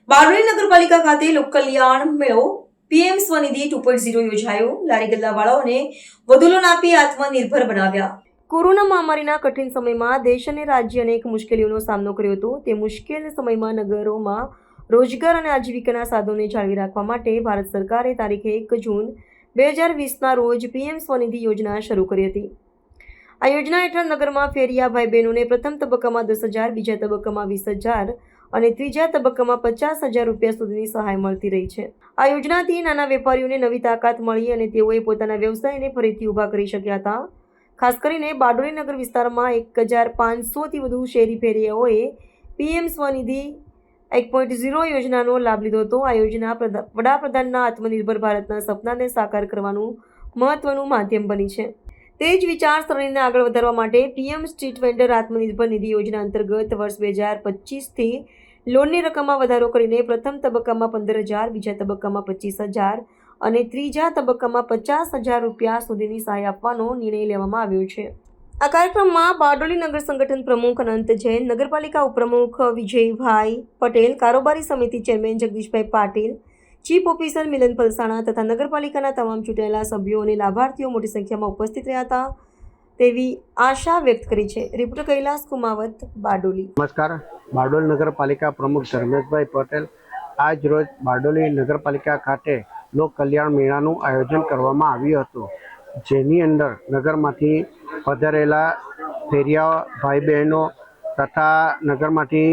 બારડોલી નગરપાલિકા ખાતે લોક કલ્યાણ મેળો પીએમ સ્વનિધિ 2.0 યોજાયો। લારી ગલ્લાવાળાઓને વધુ લોન આપી આત્મનિર્ભર બનાવ્યા। કોરોના મહામારીના કઠિન સમયમાં દેશ અને રાજ્ય અનેક મુશ્કેલીઓનો સામનો કર્યો હતો। તે મુશ્કેલ સમયમાં નગરોમાં રોજગાર અને આજીવિકાના સાધનોને જાળવી રાખવા માટે ભારત સરકારે તારીખ 1 જૂન 2020ના રોજ પીએમ સ્વનિધિ યોજના શરૂ કરી હતી। આ યોજના હેઠળ નગરમાં ફેરિયા ભાઈ બહેનોને પ્રથમ તબક્કામાં 10,000, બીજા તબક્કામાં 20,000 અને ત્રીજા તબક્કામાં 50,000 રૂપિયા સુધીની સહાય મળતી રહી છે। આ યોજનાથી નાના વેપારીઓને નવી તાકાત મળી અને તેઓએ પોતાના વ્યવસાયને ફરીથી ઊભા કરી શક્યા હતા। ખાસ કરીને બારડોલી નગર વિસ્તારમાં 1,500થી વધુ શેરી ફેરિયાઓએ પીએમ સ્વનિધિ 1.0 યોજનાનો લાભ લીધો હતો। આ યોજના વડાપ્રધાનના આત્મનિર્ભર ભારતના સપનાને સાકાર કરવાનું મહત્વનું માધ્યમ બની છે। તે જ વિચારસરણીને આગળ વધારવા માટે પીએમ સ્ટ્રીટ વેન્ડર આત્મનિર્ભર નિધિ યોજના અંતર્ગત વર્ષ 2025થી લોનની રકમમાં વધારો કરીને પ્રથમ તબક્કામાં 15,000, બીજા તબક્કામાં 25,000 અને ત્રીજા તબક્કામાં 50,000 રૂપિયા સુધીની સહાય આપવાનો નિર્ણય લેવામાં આવ્યો છે। આ કાર્યક્રમમાં બારડોલી નગર સંગઠન પ્રમુખ અનંત જૈન, નગરપાલિકા ઉપપ્રમુખ વિજયભાઈ પટેલ, કારોબારી સમિતિ ચેરમેન જગદીશભાઈ પાટીલ, ચીફ ઓફિસર મિલન પલસાણા તથા નગરપાલિકાના તમામ ચૂંટાયેલા સભ્યો અને લાભાર્થીઓ મોટી સંખ્યામાં ઉપસ્થિત રહ્યા હતા તેવી આશા વ્યક્ત કરી છે। રિપોર્ટર કૈલાસ કુમાવત, બારડોલી। નમસ્કાર, બારડોલી નગરપાલિકા પ્રમુખ ધર્મેશભાઈ પટેલ। આજ રોજ બારડોલી નગરપાલિકા ખાતે લોક કલ્યાણ મેળાનું આયોજન કરવામાં આવ્યું હતું, જેની અંદર નગરમાંથી પધારેલા ફેરિયા ભાઈ બહેનો તથા નગરમાંથી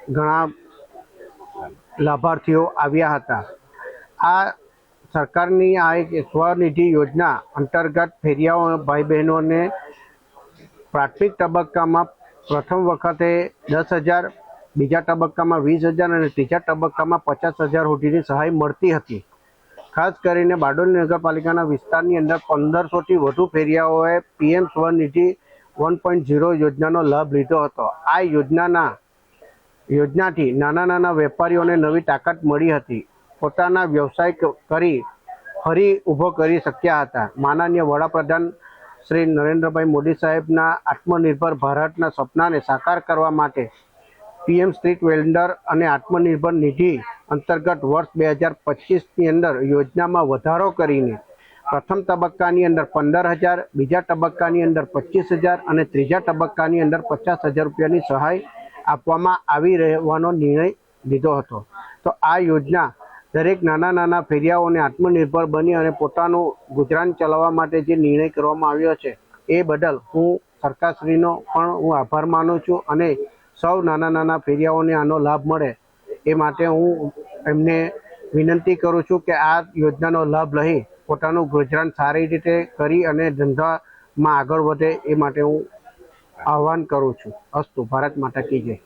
ઘણા લાભાર્થીઓ આવ્યા હતા। આ સરકારની આ એક સ્વનિધિ યોજના અંતર્ગત ફેરિયાઓ ભાઈ બહેનોને પ્રાથમિક તબક્કામાં પ્રથમ વખતે 10,000, બીજા તબક્કામાં 20,000 અને ત્રીજા તબક્કામાં 50,000 સુધીની સહાય મળતી હતી। ખાસ કરીને બારડોલી નગરપાલિકાના વિસ્તારની અંદર 1,500થી વધુ ફેરિયાઓએ પીએમ સ્વનિધિ 1.0 યોજનાનો લાભ લીધો હતો। આ યોજનાથી નાના વેપારીઓને નવી તાકાત મળી હતી, પોતાના વ્યવસાય કરી ફરી ઊભો કરી શક્યા હતા। માનનીય વડાપ્રધાન શ્રી નરેન્દ્રભાઈ મોદી સાહેબના આત્મનિર્ભર ભારતના સપનાને સાકાર કરવા માટે પીએમ સ્ટ્રીટ વેન્ડર અને આત્મનિર્ભર નિધિ અંતર્ગત વર્ષ 2025ની અંદર યોજનામાં વધારો કરીને પ્રથમ તબક્કાની અંદર 15,000, બીજા તબક્કાની અંદર 25,000 અને ત્રીજા તબક્કાની અંદર 50,000 રૂપિયાની સહાય આપવામાં આવી રહેવાનો નિર્ણય લીધો હતો। તો આ યોજના દરેક નાના ફેરિયાઓને આત્મનિર્ભર બની અને પોતાનું ગુજરાન ચલાવવા માટે જે નિર્ણય કરવામાં આવ્યો છે એ બદલ હું સરકારશ્રીનો પણ હું આભાર માનું છું અને સૌ નાના ફેરિયાઓને આનો લાભ મળે એ માટે હું એમને વિનંતી કરું છું કે આ યોજનાનો લાભ લઈ પોતાનું ગુજરાન સારી રીતે કરી અને ધંધામાં આગળ વધે એ માટે હું આહ્વાન કરું છું। અસ્તુ, ભારત માતા કી જય।